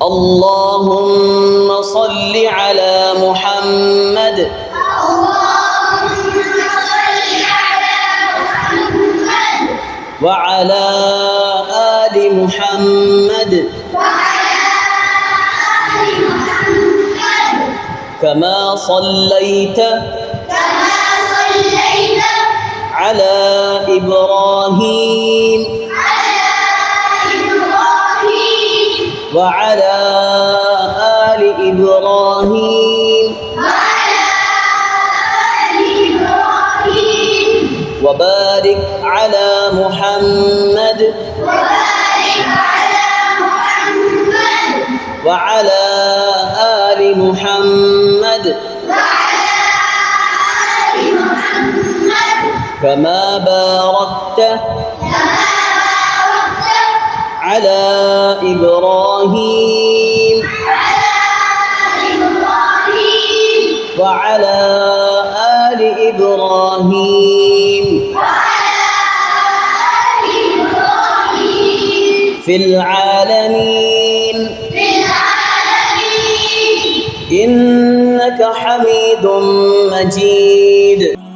اللهم صل على محمد وعلى آل محمد كما صليت على إبراهيم وعلى آل إبراهيم وبارك على محمد وعلى آل محمد كما باركت على إبراهيم وعلى آل إبراهيم في العالمين إنك حميد مجيد.